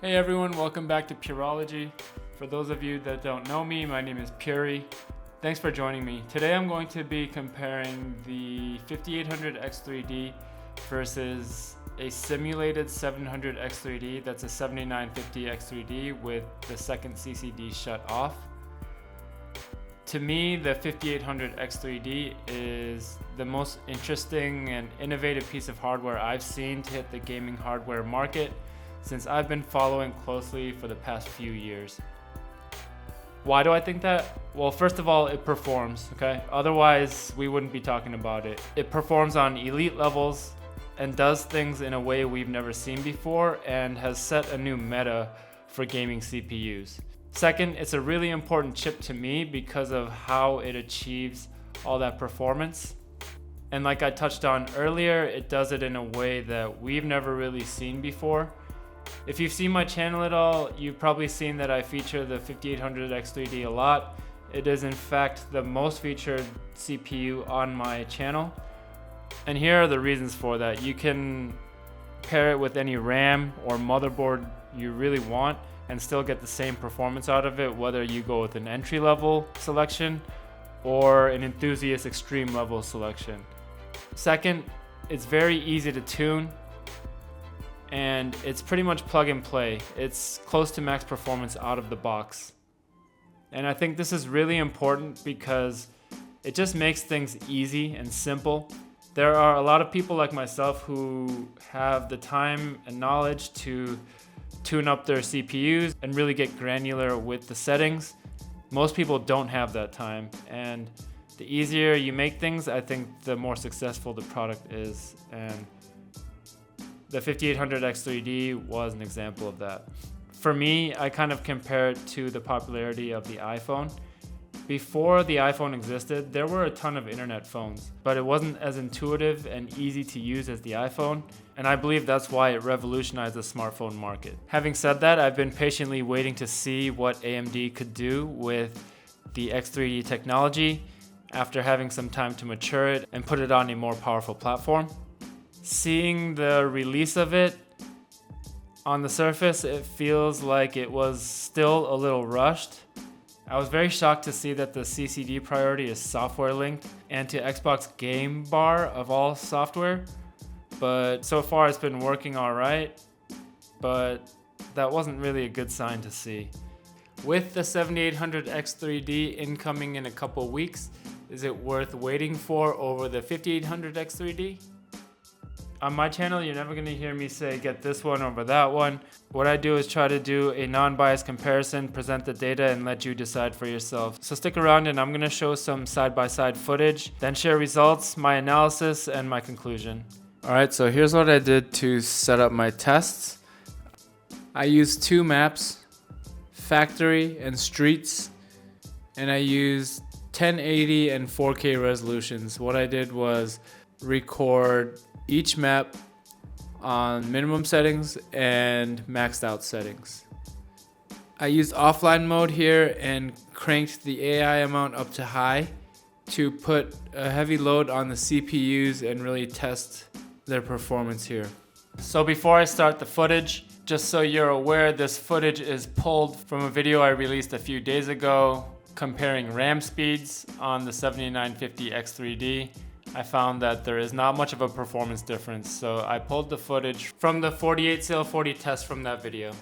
Hey everyone, welcome back to Purology. For those of you that don't know me, my name is Puri. Thanks for joining me. Today I'm going to be comparing the 5800 X3D versus a simulated 700 X3D that's a 7950 X3D with the second CCD shut off. To me, the 5800 X3D is the most interesting and innovative piece of hardware I've seen to hit the gaming hardware market since I've been following closely for the past few years. Why do I think that? Well, first of all, it performs, okay? Otherwise, we wouldn't be talking about it. It performs on elite levels and does things in a way we've never seen before and has set a new meta for gaming CPUs. Second, it's a really important chip to me because of how it achieves all that performance. And like I touched on earlier, it does it in a way that we've never really seen before. If you've seen my channel at all, you've probably seen that I feature the 5800 X3D a lot. It is in fact the most featured CPU on my channel. And here are the reasons for that. You can pair it with any RAM or motherboard you really want and still get the same performance out of it, whether you go with an entry-level selection or an enthusiast extreme level selection. Second, it's very easy to tune, and it's pretty much plug and play. It's close to max performance out of the box. And I think this is really important because it just makes things easy and simple. There are a lot of people like myself who have the time and knowledge to tune up their CPUs and really get granular with the settings. Most people don't have that time, and the easier you make things, I think the more successful the product is. And the 5800 X3D was an example of that. For me, I kind of compare it to the popularity of the iPhone. Before the iPhone existed, there were a ton of internet phones, but it wasn't as intuitive and easy to use as the iPhone, and I believe that's why it revolutionized the smartphone market. Having said that, I've been patiently waiting to see what AMD could do with the X3D technology after having some time to mature it and put it on a more powerful platform. Seeing the release of it, on the surface, it feels like it was still a little rushed. I was very shocked to see that the CCD priority is software linked and to Xbox Game Bar of all software, but so far it's been working all right, but that wasn't really a good sign to see. With the 7800 X3D incoming in a couple weeks, is it worth waiting for over the 5800 X3D? On my channel, you're never going to hear me say get this one over that one. What I do is try to do a non-biased comparison, present the data, and let you decide for yourself. So stick around and I'm going to show some side-by-side footage, then share results, my analysis, and my conclusion. Alright, so here's what I did to set up my tests. I used two maps, factory and streets, and I used 1080 and 4K resolutions. What I did was record each map on minimum settings and maxed out settings. I used offline mode here and cranked the AI amount up to high to put a heavy load on the CPUs and really test their performance here. So before I start the footage, just so you're aware, this footage is pulled from a video I released a few days ago comparing RAM speeds on the 7950 X3D. I found that there is not much of a performance difference, so I pulled the footage from the 48SAIL40 test from that video.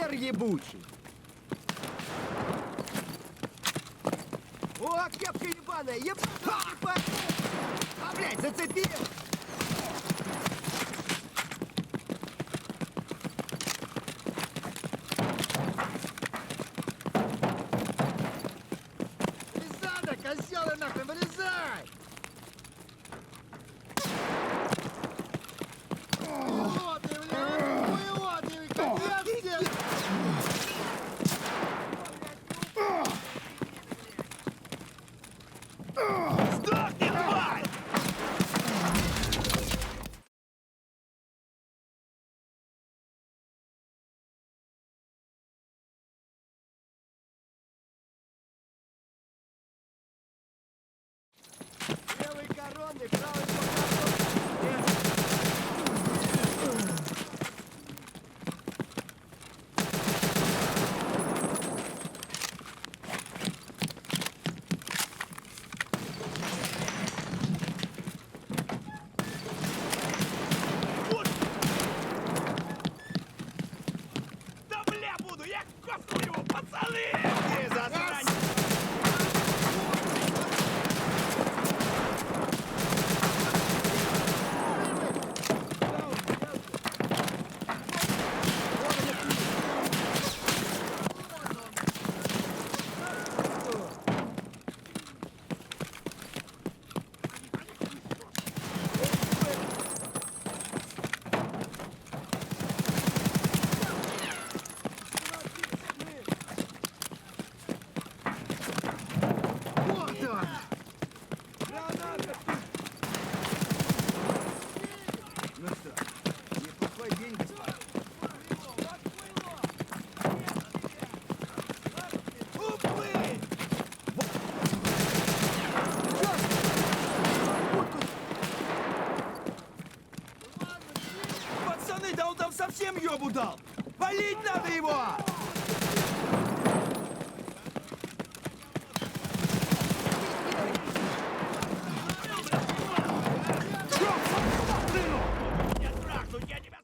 Хер ебучий! О, кепка ебаная! Ебать! А, блядь, зацепил! Вылезай, козёлы, нахуй, вылезай! Хуёвый, блядь! Хуёвый, капец тебе! Сдохни, тварь! Левый коронный, правый показывай. Да бля буду, я кофту его, пацаны! Ты засранец! Вот он! Ну что, неплохой день, господа. Уплыть! Пацаны, да он там совсем ёбу дал! Валить надо его! Я трахну, я тебя...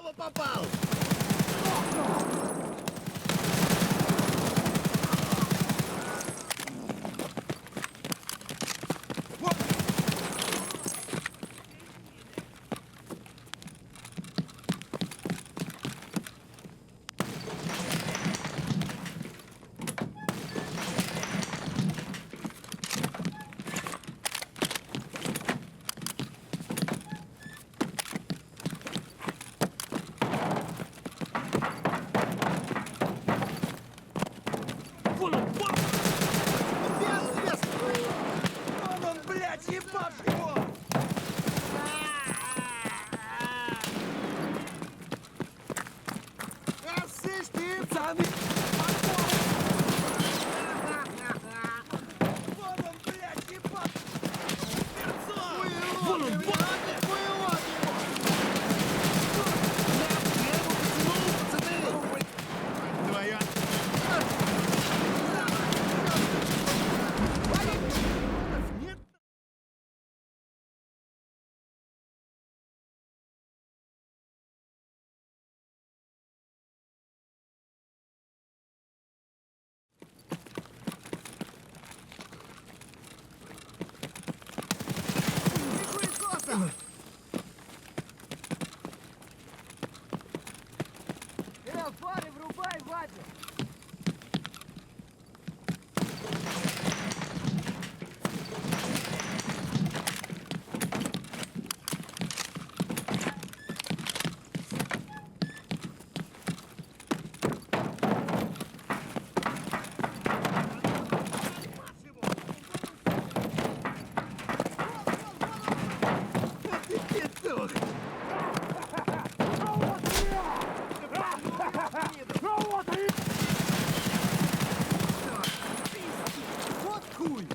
Снова попал! Вон он, вон! Вон он, блядь, ебать его! Сами! Вон он, блядь, ебать! Вон он, вон! Твоя... Нет! Фары врубай, Вадя! Ты петух! Вот хуй!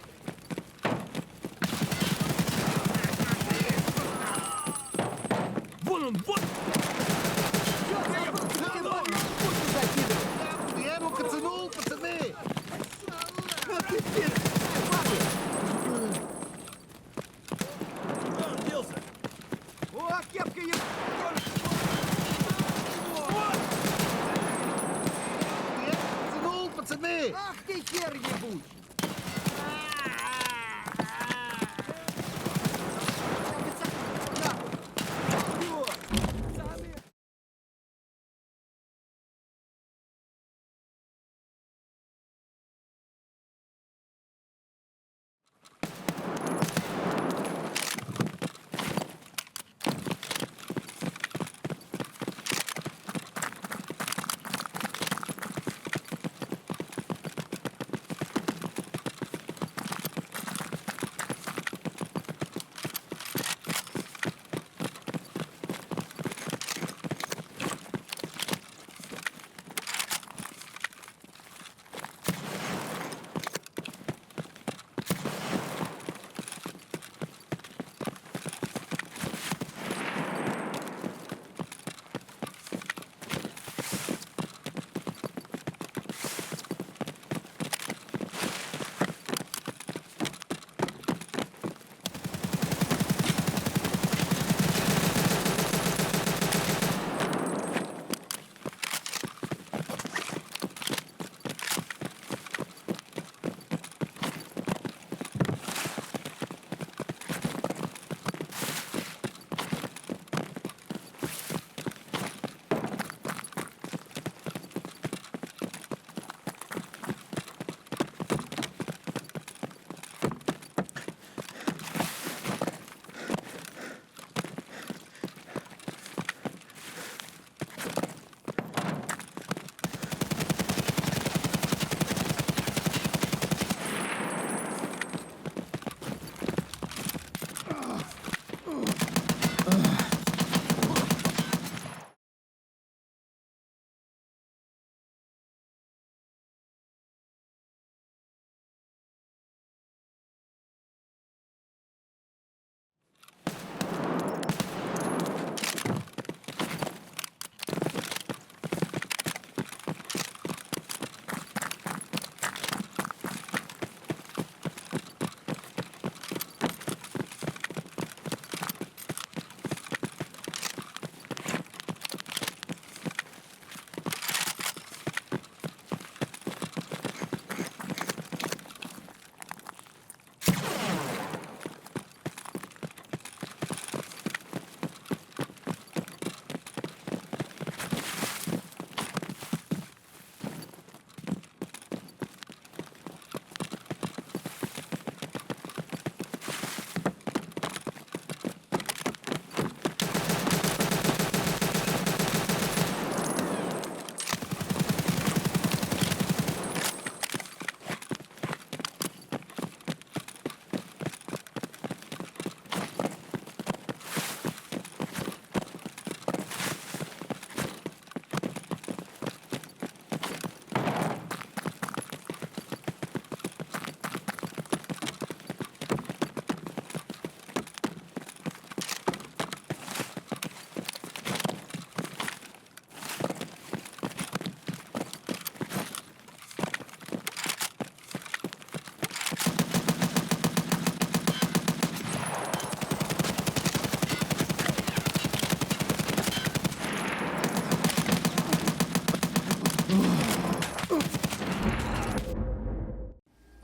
Вон он, вон! Я ему коцанул, пацаны! Куда он делся? О, кепка еб... Я коцанул, пацаны! Ах ты хер ебучий!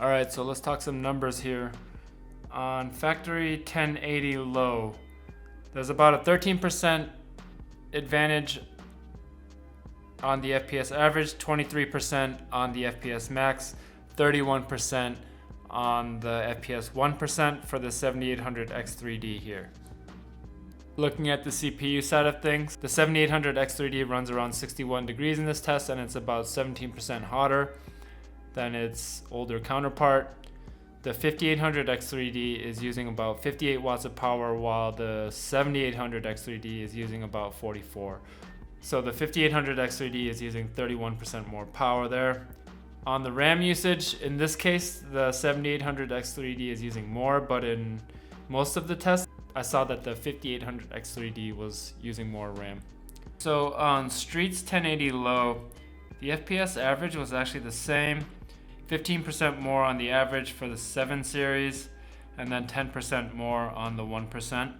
Alright, so let's talk some numbers here. On factory 1080 low, there's about a 13% advantage on the FPS average, 23% on the FPS max, 31% on the FPS 1% for the 7800 X3D here. Looking at the CPU side of things, the 7800 X3D runs around 61 degrees in this test, and it's about 17% hotter than its older counterpart. The 5800 X3D is using about 58 watts of power, while the 7800 X3D is using about 44. So the 5800 X3D is using 31% more power there. On the RAM usage, in this case, the 7800 X3D is using more, but in most of the tests, I saw that the 5800 X3D was using more RAM. So on Streets 1080 low, the FPS average was actually the same, 15% more on the average for the 7 series, and then 10% more on the 1%.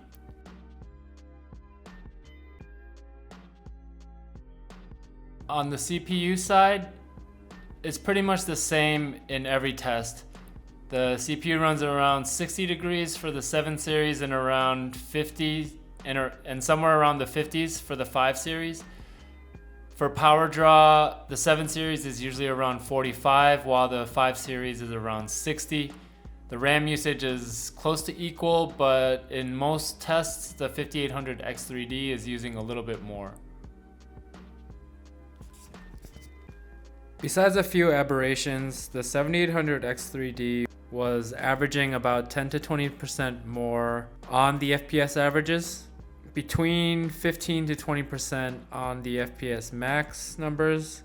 On the CPU side, it's pretty much the same in every test. The CPU runs around 60 degrees for the 7 series and around 50 and somewhere around the 50s for the 5 series. For power draw, the 7 series is usually around 45, while the 5 series is around 60. The RAM usage is close to equal, but in most tests, the 5800 X3D is using a little bit more. Besides a few aberrations, the 7800 X3D was averaging about 10 to 20% more on the FPS averages, between 15 to 20% on the FPS max numbers,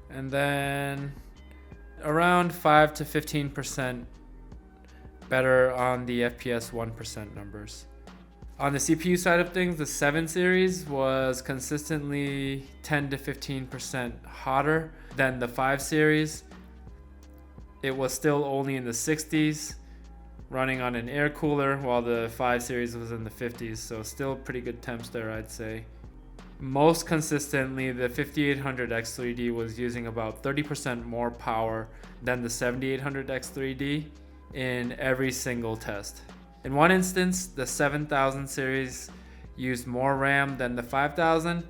and then around 5 to 15% better on the FPS 1% numbers. On the CPU side of things, the 7 series was consistently 10 to 15% hotter than the 5 series. It was still only in the 60s, running on an air cooler, while the 5 series was in the 50s, so still pretty good temps there, I'd say. Most consistently, the 5800 X3D was using about 30% more power than the 7800 X3D in every single test. In one instance, the 7000 series used more RAM than the 5000,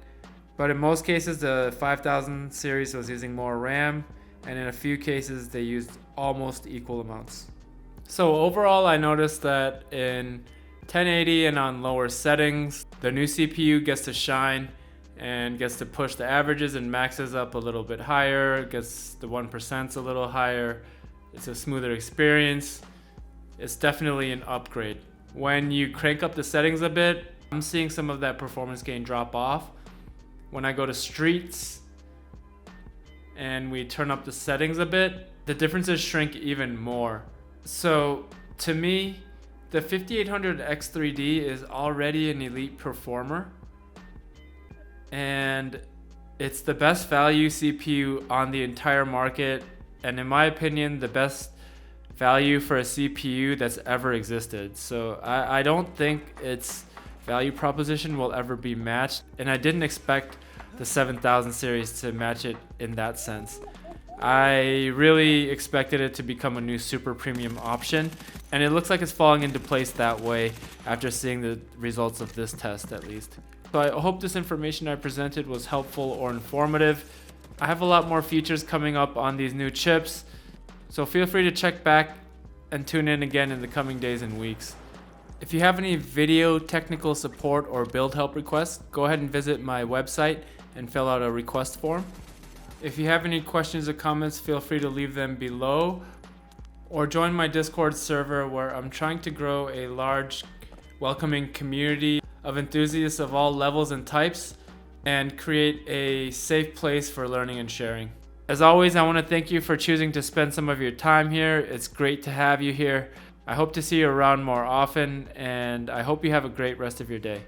but in most cases the 5000 series was using more RAM, and in a few cases they used almost equal amounts. So overall, I noticed that in 1080 and on lower settings, the new CPU gets to shine and gets to push the averages and maxes up a little bit higher, gets the 1% a little higher. It's a smoother experience. It's definitely an upgrade. When you crank up the settings a bit, I'm seeing some of that performance gain drop off. When I go to Streets and we turn up the settings a bit, the differences shrink even more. So to me, the 5800 X3D is already an elite performer, and it's the best value CPU on the entire market, and in my opinion, the best value for a CPU that's ever existed. So I don't think its value proposition will ever be matched, and I didn't expect the 7000 series to match it in that sense. I really expected it to become a new super premium option, and it looks like it's falling into place that way after seeing the results of this test at least. So I hope this information I presented was helpful or informative. I have a lot more features coming up on these new chips, so feel free to check back and tune in again in the coming days and weeks. If you have any video technical support or build help requests, go ahead and visit my website and fill out a request form. If you have any questions or comments, feel free to leave them below, or join my Discord server where I'm trying to grow a large, welcoming community of enthusiasts of all levels and types, and create a safe place for learning and sharing. As always, I want to thank you for choosing to spend some of your time here. It's great to have you here. I hope to see you around more often, and I hope you have a great rest of your day.